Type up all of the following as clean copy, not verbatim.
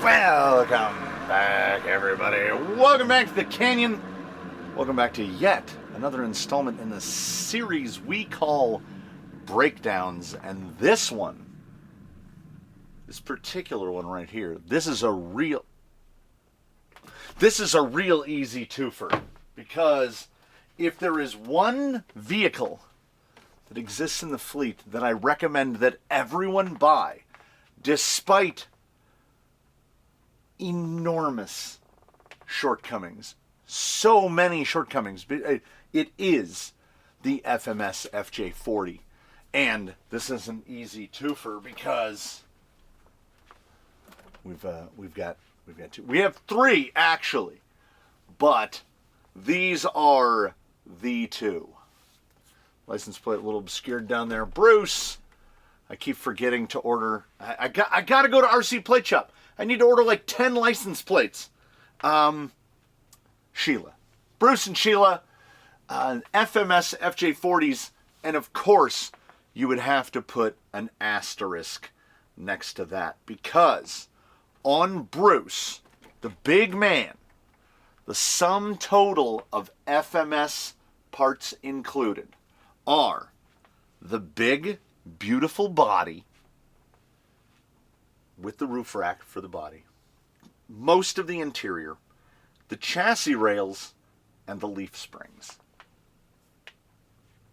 Welcome back, everybody. Welcome back to the Canyon. Welcome back to yet another installment in the series we call Breakdowns. And this particular one right here, this is a real easy twofer. Because if there is one vehicle that exists in the fleet that I recommend that everyone buy, despite enormous shortcomings, so many shortcomings, it is the FMS FJ40. And this is an easy twofer because we've got two. We have three actually, but these are the two. License plate a little obscured down there. Bruce, I keep forgetting to order. I got to go to RC Plate Shop. I need to order like 10 license plates. Sheila. Bruce and Sheila, FMS FJ40s, and of course, you would have to put an asterisk next to that because on Bruce, the big man, the sum total of FMS parts included are the big, beautiful body with the roof rack for the body, most of the interior, the chassis rails, and the leaf springs.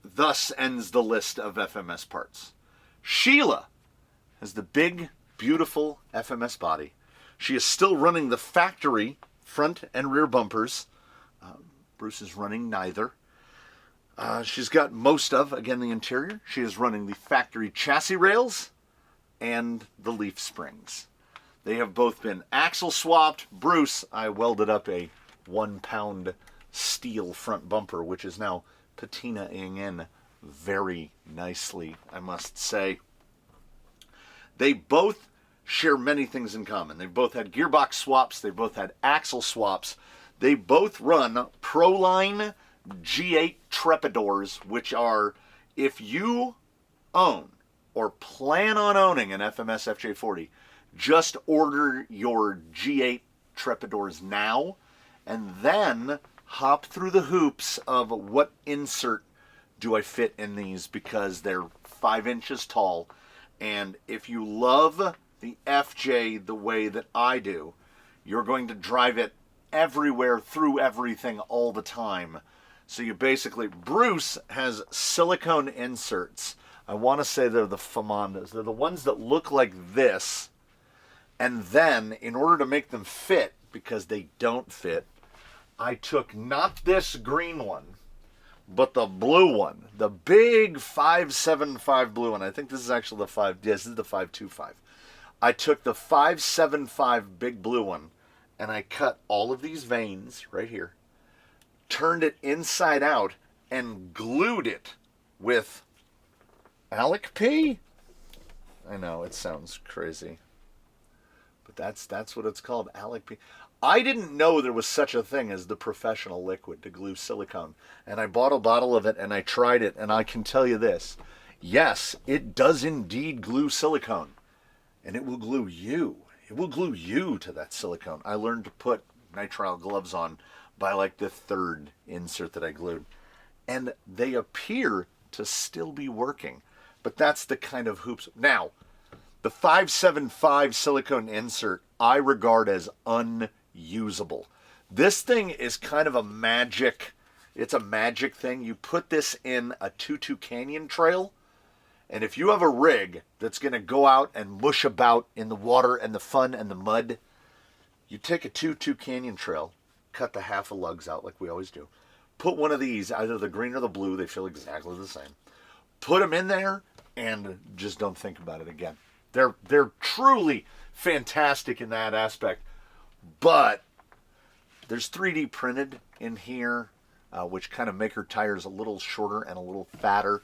Thus ends the list of FMS parts. Sheila has the big, beautiful FMS body. She is still running the factory front and rear bumpers. Bruce is running neither. She's got most of, again, the interior. She is running the factory chassis rails and the leaf springs. They have both been axle swapped. Bruce, I welded up a 1-pound steel front bumper, which is now patinaing in very nicely, I must say. They both share many things in common. They've both had gearbox swaps. They both had axle swaps. They both run Proline G8 Trepidors, which are, if you own or plan on owning an FMS FJ40, just order your G8 Trepidors now and then hop through the hoops of what insert do I fit in these because they're 5 inches tall. And if you love the FJ the way that I do, you're going to drive it everywhere, through everything, all the time. So you basically, Bruce has silicone inserts. I want to say they're the Famandas. They're the ones that look like this. And then, in order to make them fit, because they don't fit, I took not this green one, but the blue one. The big 575 blue one. I think this is actually the 5, yes, this is the 525. I took the 575 big blue one, and I cut all of these veins right here, turned it inside out, and glued it with Alec P? I know, it sounds crazy. But that's what it's called, Alec P. I didn't know there was such a thing as the professional liquid to glue silicone. And I bought a bottle of it and I tried it, and I can tell you this. Yes, it does indeed glue silicone. And it will glue you. It will glue you to that silicone. I learned to put nitrile gloves on by like the 3rd insert that I glued. And they appear to still be working. But that's the kind of hoops. Now, the 575 silicone insert I regard as unusable. This thing is kind of a magic, it's a magic thing. You put this in a 2-2 canyon trail, and if you have a rig that's going to go out and mush about in the water and the fun and the mud, you take a 2-2 canyon trail, cut the half of lugs out like we always do, put one of these, either the green or the blue, they feel exactly the same, put them in there, and just don't think about it again. They're truly fantastic in that aspect, but there's 3D printed in here, which kind of make her tires a little shorter and a little fatter.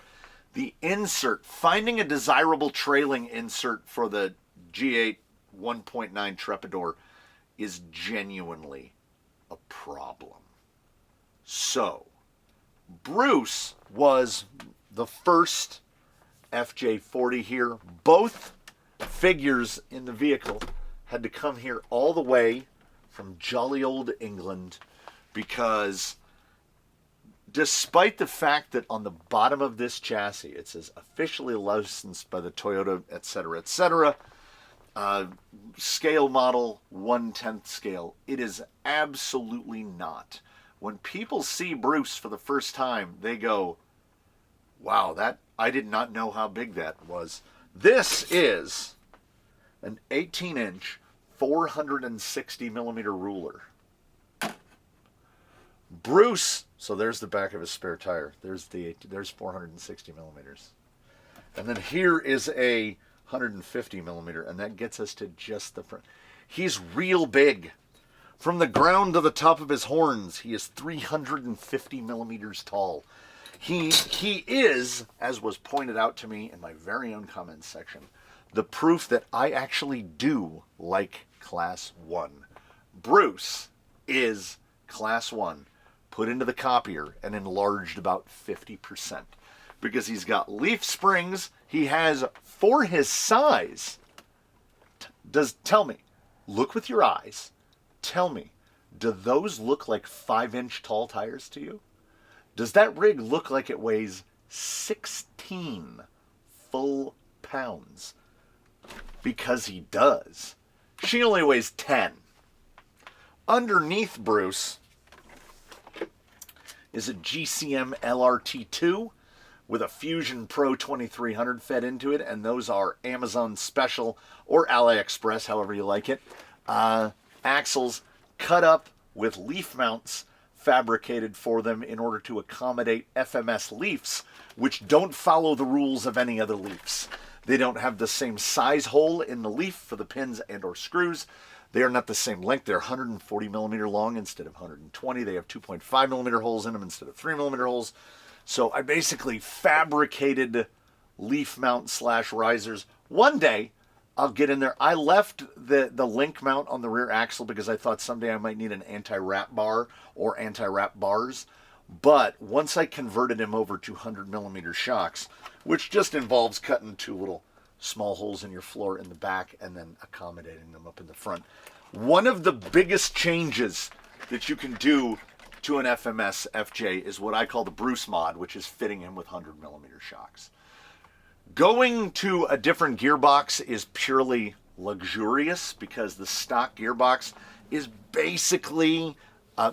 The insert, finding a desirable trailing insert for the G8 1.9 Trepidor is genuinely a problem. So, Bruce was the first FJ40 here. Both figures in the vehicle had to come here all the way from jolly old England because despite the fact that on the bottom of this chassis it says officially licensed by the Toyota, etc., scale model 1/10 scale, it is absolutely not. When people see Bruce for the first time, they go, wow, that I did not know how big that was. This is an 18-inch, 460-millimeter ruler. Bruce, so there's the back of his spare tire. There's 460 millimeters. And then here is a 150 millimeter, and that gets us to just the front. He's real big. From the ground to the top of his horns, he is 350 millimeters tall. He is, as was pointed out to me in my very own comments section, the proof that I actually do like Class 1. Bruce is Class 1 put into the copier and enlarged about 50%. Because he's got leaf springs, he has, for his size, tell me, look with your eyes, tell me, do those look like 5-inch tall tires to you? Does that rig look like it weighs 16 full pounds? Because he does. She only weighs 10. Underneath Bruce is a GCM LRT2 with a Fusion Pro 2300 fed into it, and those are Amazon Special or AliExpress, however you like it. Axles cut up with leaf mounts fabricated for them in order to accommodate FMS leafs, which don't follow the rules of any other leafs. They don't have the same size hole in the leaf for the pins and or screws. They are not the same length. They're 140 millimeter long instead of 120. They have 2.5 millimeter holes in them instead of 3 millimeter holes. So I basically fabricated leaf mount / risers. One day I'll get in there. I left the link mount on the rear axle because I thought someday I might need an anti-wrap bar or anti-wrap bars. But once I converted him over to 100 millimeter shocks, which just involves cutting 2 little small holes in your floor in the back and then accommodating them up in the front. One of the biggest changes that you can do to an FMS FJ is what I call the Bruce mod, which is fitting him with 100 millimeter shocks. Going to a different gearbox is purely luxurious because the stock gearbox is basically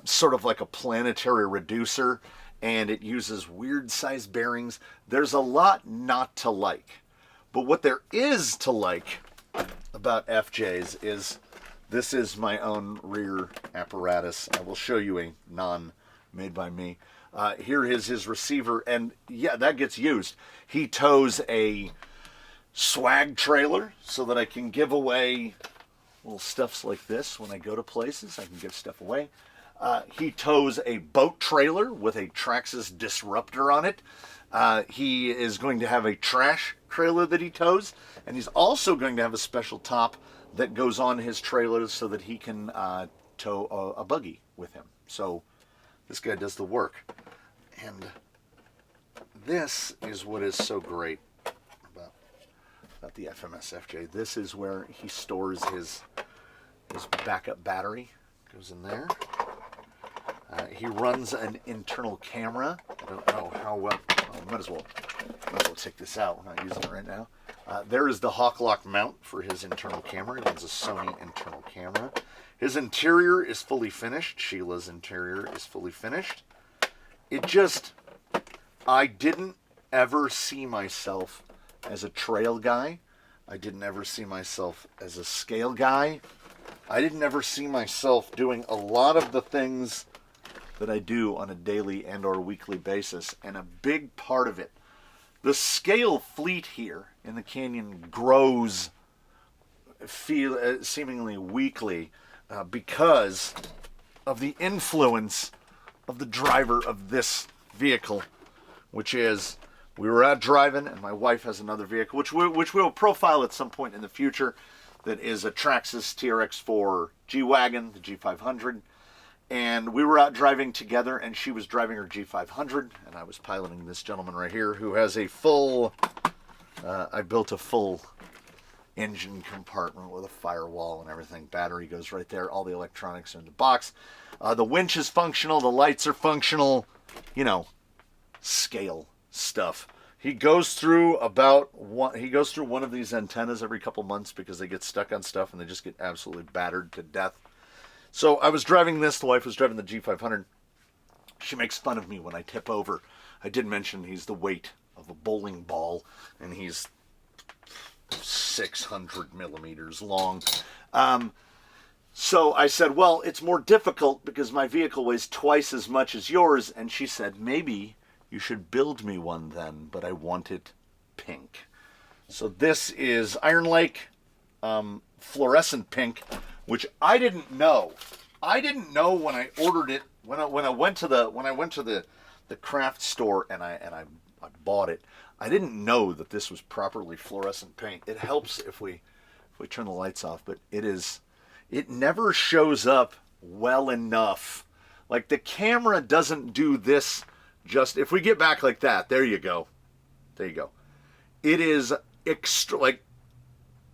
sort of like a planetary reducer, and it uses weird sized bearings. There's a lot not to like. But what there is to like about FJs is this is my own rear apparatus. I will show you a non-made by me. Here is his receiver, and yeah, that gets used. He tows a swag trailer so that I can give away little stuffs like this when I go to places. I can give stuff away. He tows a boat trailer with a Traxxas disruptor on it. He is going to have a trash trailer that he tows, and he's also going to have a special top that goes on his trailer so that he can tow a buggy with him. So this guy does the work. And this is what is so great about the FMS FJ. This is where he stores his backup battery. Goes in there. He runs an internal camera. I don't know how well. I might as well take this out. We're not using it right now. There is the Hawklock mount for his internal camera. He runs a Sony internal camera. His interior is fully finished. Sheila's interior is fully finished. I didn't ever see myself as a trail guy. I didn't ever see myself as a scale guy. I didn't ever see myself doing a lot of the things that I do on a daily and or weekly basis. And a big part of it, the scale fleet here in the Canyon grows seemingly weekly because of the influence of the driver of this vehicle, which is, we were out driving and my wife has another vehicle, which we will profile at some point in the future, that is a Traxxas TRX4 G-Wagon, the G500. And we were out driving together, and she was driving her G500, and I was piloting this gentleman right here who has a full, I built a full engine compartment with a firewall and everything. Battery goes right there. All the electronics are in the box. The winch is functional. The lights are functional. You know, scale stuff. He goes through one of these antennas every couple months because they get stuck on stuff and they just get absolutely battered to death. So I was driving this. The wife was driving the G500. She makes fun of me when I tip over. I did mention he's the weight of a bowling ball, and he's 600 millimeters long. So I said, well, it's more difficult because my vehicle weighs twice as much as yours. And she said, maybe you should build me one then, but I want it pink. So this is Iron Lake fluorescent pink, which I didn't know. I didn't know when I ordered it. When I went to the craft store and I bought it, I didn't know that this was properly fluorescent paint. It helps if we turn the lights off, but it never shows up well enough. Like the camera doesn't do this. Just if we get back like that, there you go. There you go. It is extra. Like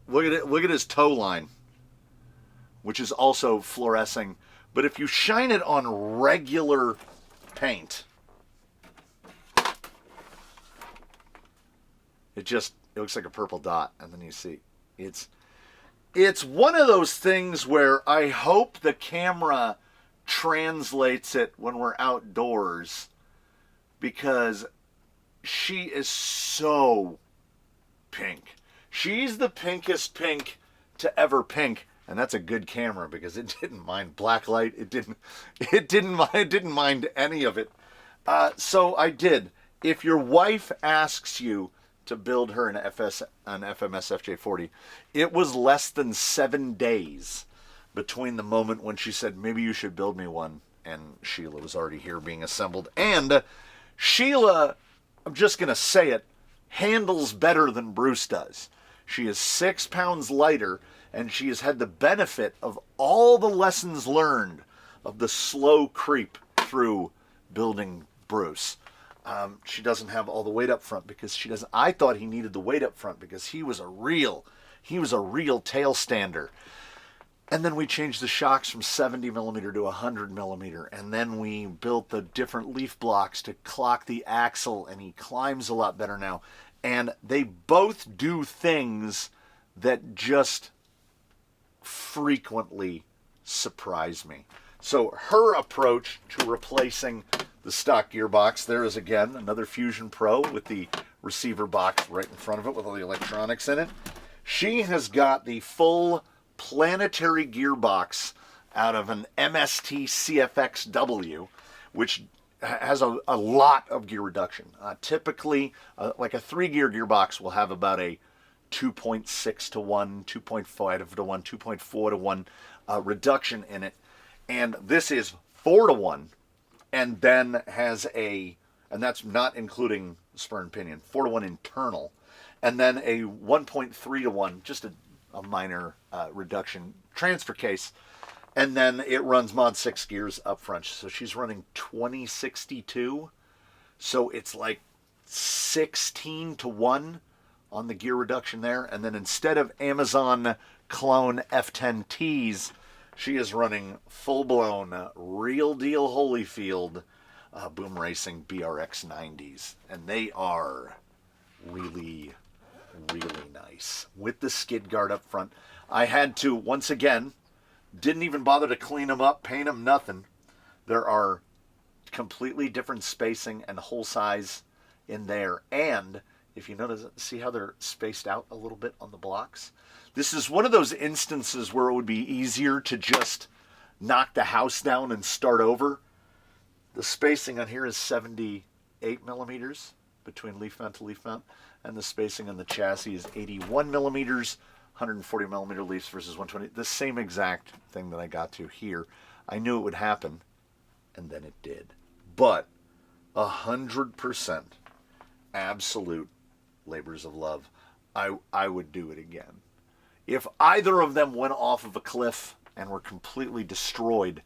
look at it. Look at his toe line, which is also fluorescing. But if you shine it on regular paint, it looks like a purple dot, and then you see it's one of those things where I hope the camera translates it when we're outdoors, because she is so pink. She's the pinkest pink to ever pink. And that's a good camera because it didn't mind black light. It didn't mind any of it. So I did. If your wife asks you to build her an FMS FJ40, it was less than 7 days between the moment when she said, maybe you should build me one, and Sheila was already here being assembled. And Sheila, I'm just going to say it, handles better than Bruce does. She is 6 pounds lighter, and she has had the benefit of all the lessons learned of the slow creep through building Bruce. She doesn't have all the weight up front because she doesn't. I thought he needed the weight up front because he was a real tail stander. And then we changed the shocks from 70 millimeter to 100 millimeter. And then we built the different leaf blocks to clock the axle, and he climbs a lot better now. And they both do things that just frequently surprise me. So her approach to replacing the stock gearbox, there is again another Fusion Pro with the receiver box right in front of it with all the electronics in it. She has got the full planetary gearbox out of an MST CFXW, which has a lot of gear reduction. Typically, like a 3-gear gearbox will have about a 2.6 to 1, 2.5 to 1, 2.4 to 1 reduction in it. And this is 4 to 1, and then has and that's not including spur and pinion, 4 to 1 internal, and then a 1.3 to 1, just a minor reduction transfer case. And then it runs Mod 6 gears up front. So she's running 2062. So it's like 16 to 1 on the gear reduction there. And then instead of Amazon clone F10Ts, she is running full-blown real deal Holyfield Boom Racing BRX 90s. And they are really, really nice. With the skid guard up front. I had to, once again, didn't even bother to clean them up, paint them, nothing. There are completely different spacing and hole size in there. And if you notice, see how they're spaced out a little bit on the blocks? This is one of those instances where it would be easier to just knock the house down and start over. The spacing on here is 78 millimeters between leaf mount to leaf mount. And the spacing on the chassis is 81 millimeters. 140 millimeter leaves versus 120. The same exact thing that I got to here. I knew it would happen, and then it did. But 100% absolute labors of love. I would do it again. If either of them went off of a cliff and were completely destroyed,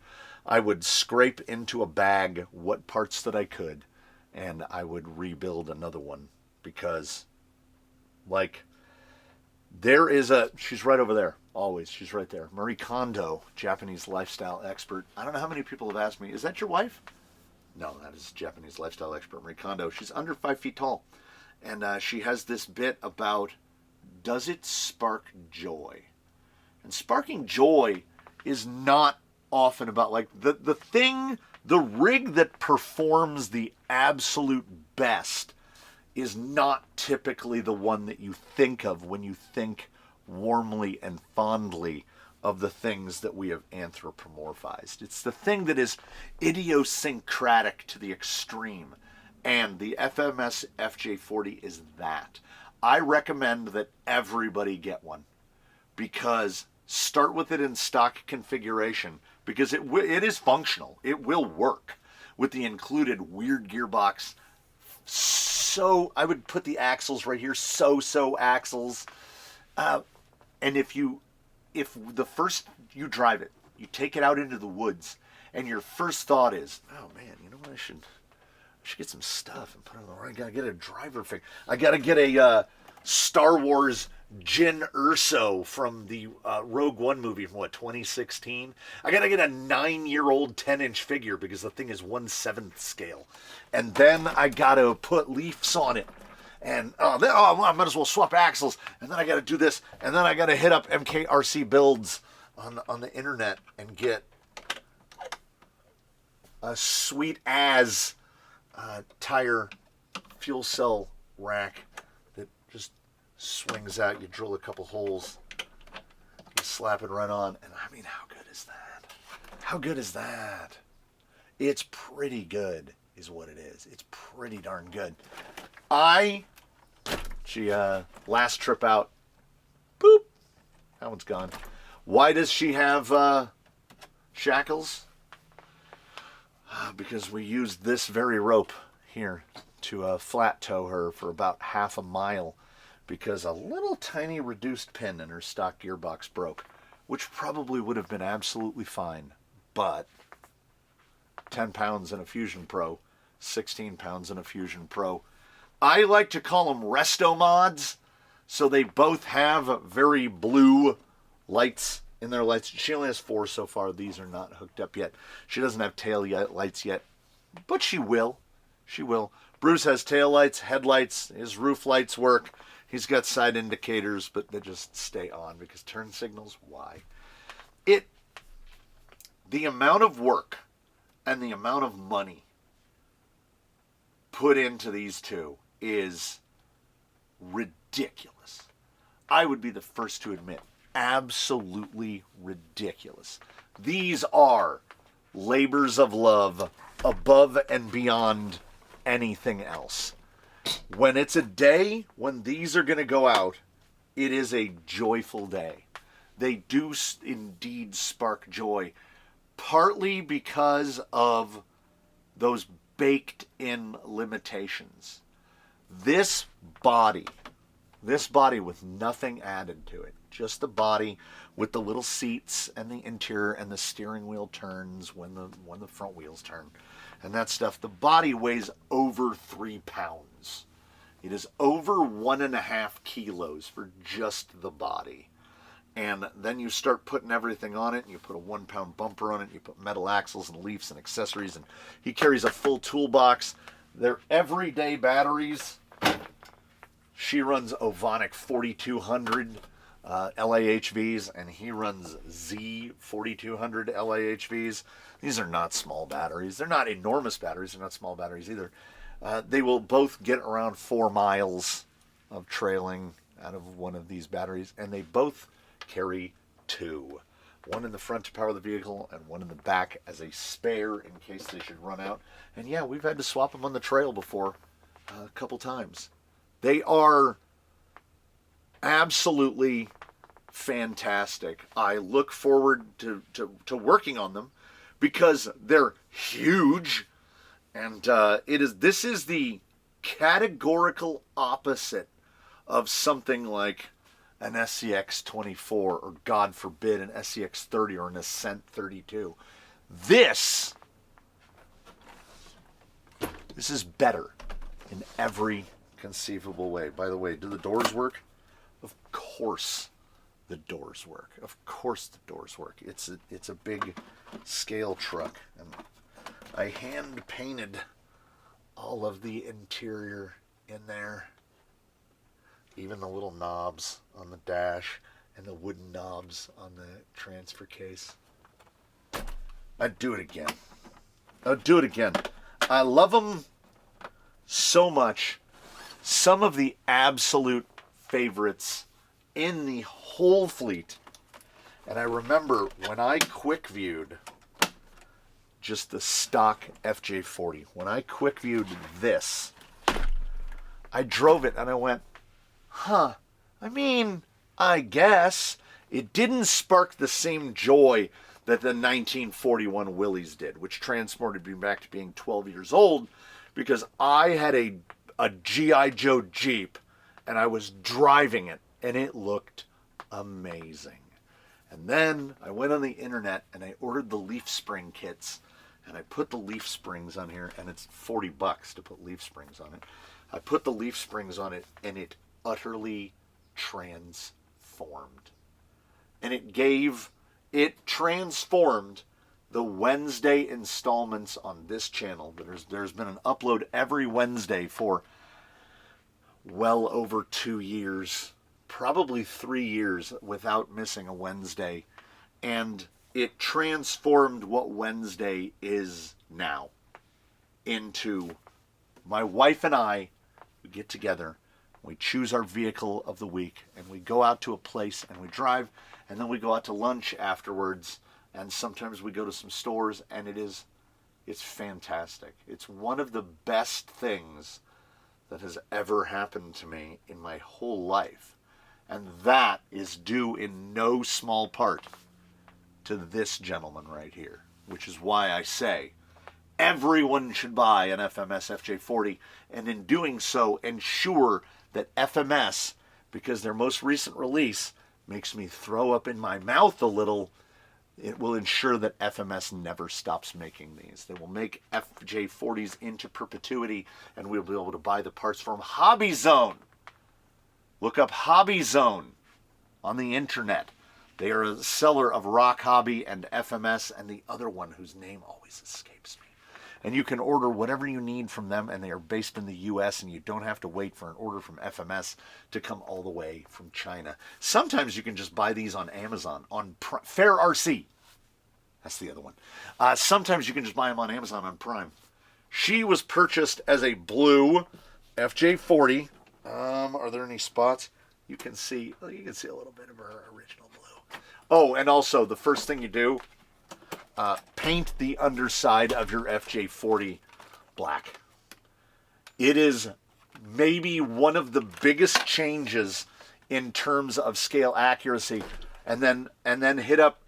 I would scrape into a bag what parts that I could, and I would rebuild another one because, like, There is she's right over there, always. She's right there. Marie Kondo, Japanese lifestyle expert. I don't know how many people have asked me, is that your wife? No, that is Japanese lifestyle expert Marie Kondo. She's under 5 feet tall. And she has this bit about, does it spark joy? And sparking joy is not often about, like, the rig that performs the absolute best is not typically the one that you think of when you think warmly and fondly of the things that we have anthropomorphized. It's the thing that is idiosyncratic to the extreme. And the FMS FJ40 is that. I recommend that everybody get one, because start with it in stock configuration, because it is functional. It will work with the included weird gearbox. So I would put the axles right here, so axles. And if the first you drive it, you take it out into the woods, and your first thought is, oh man, you know what, I should get some stuff and put it on the right. I gotta get a driver fix. I gotta get a Star Wars Jyn Erso from the Rogue One movie from 2016. I gotta get a 9-year-old 10-inch figure because the thing is 1/7 scale, and then I gotta put leaves on it, and I might as well swap axles, and then I gotta do this, and then I gotta hit up MKRC Builds on the internet and get a sweet as tire fuel cell rack that just swings out. You drill a couple holes, you slap it right on, and I mean, how good is that? How good is that? It's pretty good, is what it is. It's pretty darn good. Last trip out, boop, that one's gone. Why does she have shackles? Because we used this very rope here to flat tow her for about half a mile, because a little tiny reduced pin in her stock gearbox broke, which probably would have been absolutely fine, but 10 pounds in a Fusion Pro, 16 pounds in a Fusion Pro. I like to call them Restomods, so they both have very blue lights in their lights. She only has 4 so far. These are not hooked up yet. She doesn't have tail lights yet, but she will. She will. Bruce has tail lights, headlights. His roof lights work. He's got side indicators, but they just stay on because turn signals, why? The amount of work and the amount of money put into these two is ridiculous. I would be the first to admit, absolutely ridiculous. These are labors of love above and beyond anything else. When it's a day when these are going to go out, it is a joyful day. They do indeed spark joy, partly because of those baked in limitations. This body with nothing added to it, just the body with the little seats and the interior, and the steering wheel turns when the front wheels turn and that stuff. The body weighs over 3 pounds. It is over 1.5 kilos for just the body. And then you start putting everything on it, and you put a 1-pound bumper on it, you put metal axles and leafs and accessories, and he carries a full toolbox. They're everyday batteries. She runs Ovonic 4200 LAHVs, and he runs Z 4200 LAHVs. These are not small batteries. They're not enormous batteries. They're not small batteries either. They will both get around 4 miles of trailing out of one of these batteries, and they both carry 2. One in the front to power the vehicle, and one in the back as a spare in case they should run out. And yeah, we've had to swap them on the trail before a couple times. They are absolutely fantastic. I look forward to working on them because they're huge, and this is the categorical opposite of something like an SCX-24 or, God forbid, an SCX-30 or an Ascent 32. This is better in every conceivable way. By the way, do the doors work? Of course the doors work. Of course the doors work. It's a big scale truck. And I hand painted all of the interior in there. Even the little knobs on the dash and the wooden knobs on the transfer case. I'd do it again. I'd do it again. I love them so much. Some of the absolute favorites in the whole fleet. And I remember when I quick viewed just the stock FJ40, when I quick viewed this, I drove it and I went, huh, I mean, I guess it didn't spark the same joy that the 1941 Willys did, which transported me back to being 12 years old, because I had a G.I. Joe Jeep and I was driving it and it looked amazing. And then I went on the internet and I ordered the leaf spring kits and I put the leaf springs on here, and it's $40 to put leaf springs on it. I put the leaf springs on it and it utterly transformed. And it transformed the Wednesday installments on this channel. There's been an upload every Wednesday for well over 2 years, probably 3 years without missing a Wednesday. And it transformed what Wednesday is now into my wife and I, we get together, we choose our vehicle of the week, and we go out to a place and we drive, and then we go out to lunch afterwards, and sometimes we go to some stores, and it's fantastic. It's one of the best things that has ever happened to me in my whole life. And that is due in no small part to this gentleman right here, which is why I say everyone should buy an FMS FJ40, and in doing so, ensure that FMS, because their most recent release makes me throw up in my mouth a little, it will ensure that FMS never stops making these. They will make FJ40s into perpetuity, and we'll be able to buy the parts from Hobby Zone. Look up Hobby Zone on the internet. They are a seller of Rock Hobby and FMS and the other one whose name always escapes me. And you can order whatever you need from them, and they are based in the U.S., and you don't have to wait for an order from FMS to come all the way from China. Sometimes you can just buy these on Amazon, on Fair RC. That's the other one. Sometimes you can just buy them on Amazon on Prime. She was purchased as a blue FJ40. Are there any spots? You can see a little bit of her original blue. Oh, and also the first thing you do, paint the underside of your FJ40 black. It is maybe one of the biggest changes in terms of scale accuracy. And then hit up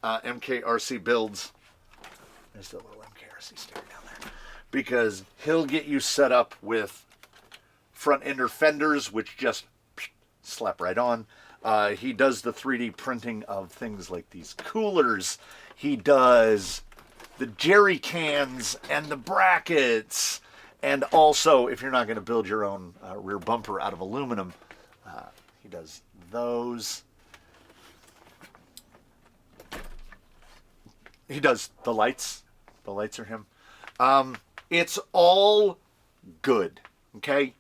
MKRC Builds. There's the little MKRC sticker down there. Because he'll get you set up with front ender fenders, which just slap right on. He does the 3D printing of things like these coolers. He does the jerry cans and the brackets. And also, if you're not going to build your own rear bumper out of aluminum, he does those. He does the lights. The lights are him. It's all good, okay?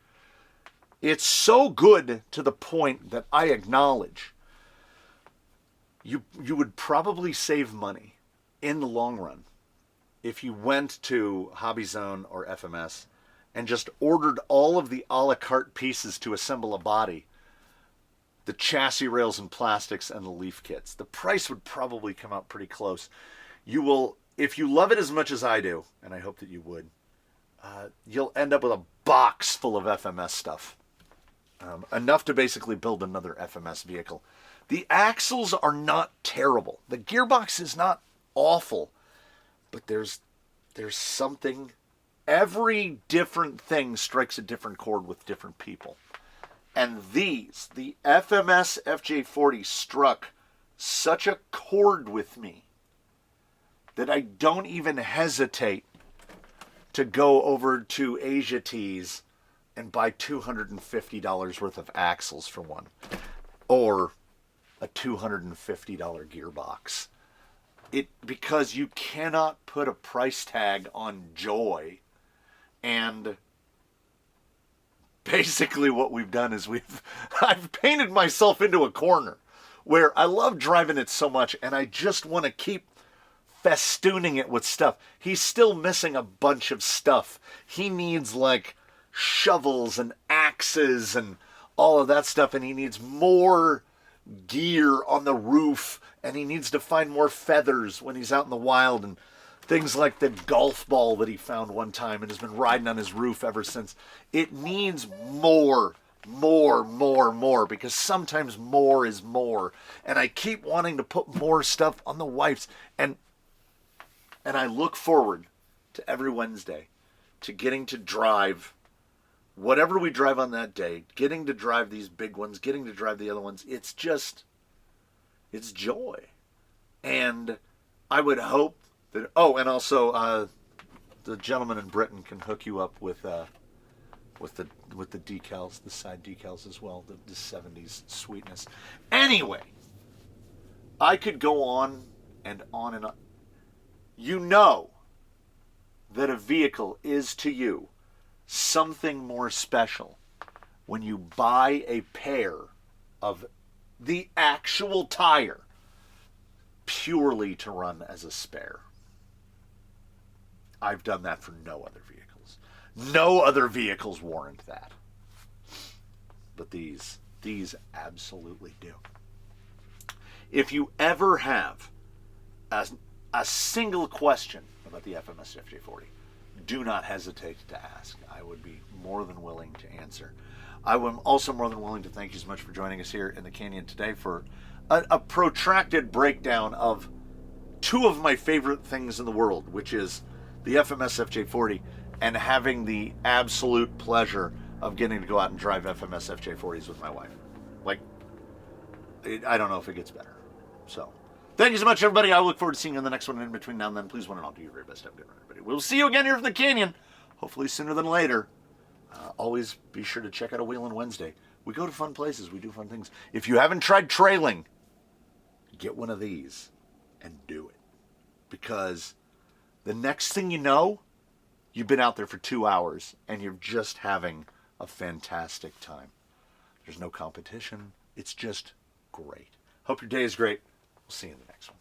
It's so good to the point that I acknowledge you would probably save money in the long run if you went to Hobby Zone or FMS and just ordered all of the a la carte pieces to assemble a body, the chassis rails and plastics and the leaf kits. The price would probably come out pretty close. You will, if you love it as much as I do, and I hope that you would, you'll end up with a box full of FMS stuff. Enough to basically build another FMS vehicle. The axles are not terrible. The gearbox is not awful. But there's something. Every different thing strikes a different chord with different people. And the FMS FJ40 struck such a chord with me that I don't even hesitate to go over to Asia Tees and buy $250 worth of axles for one, or a $250 gearbox. Because you cannot put a price tag on joy. And basically what we've done is I've painted myself into a corner where I love driving it so much, and I just want to keep festooning it with stuff. He's still missing a bunch of stuff. He needs like shovels and axes and all of that stuff, and he needs more gear on the roof, and he needs to find more feathers when he's out in the wild, and things like the golf ball that he found one time and has been riding on his roof ever since. It needs more, because sometimes more is more. And I keep wanting to put more stuff on the wife's. And I look forward to every Wednesday to getting to drive whatever we drive on that day, getting to drive these big ones, getting to drive the other ones. It's joy. And I would hope that, and also the gentleman in Britain can hook you up with the decals, the side decals as well, the 70s sweetness. Anyway, I could go on and on and on. You know that a vehicle is to you something more special when you buy a pair of the actual tire purely to run as a spare. I've done that for no other vehicles. No other vehicles warrant that. But these absolutely do. If you ever have a single question about the FMS FJ40, do not hesitate to ask. I would be more than willing to answer. I am also more than willing to thank you so much for joining us here in the Canyon today for a protracted breakdown of two of my favorite things in the world, which is the FMS FJ40 and having the absolute pleasure of getting to go out and drive FMS FJ40s with my wife. Like, I don't know if it gets better. So, thank you so much, everybody. I look forward to seeing you in the next one. In between now and then, please one and all do your very best. Have a good one, everybody. We'll see you again here from the Canyon, hopefully sooner than later. Always be sure to check out a Wheelin' Wednesday. We go to fun places. We do fun things. If you haven't tried trailing, get one of these and do it. Because the next thing you know, you've been out there for 2 hours and you're just having a fantastic time. There's no competition. It's just great. Hope your day is great. We'll see you in the next one.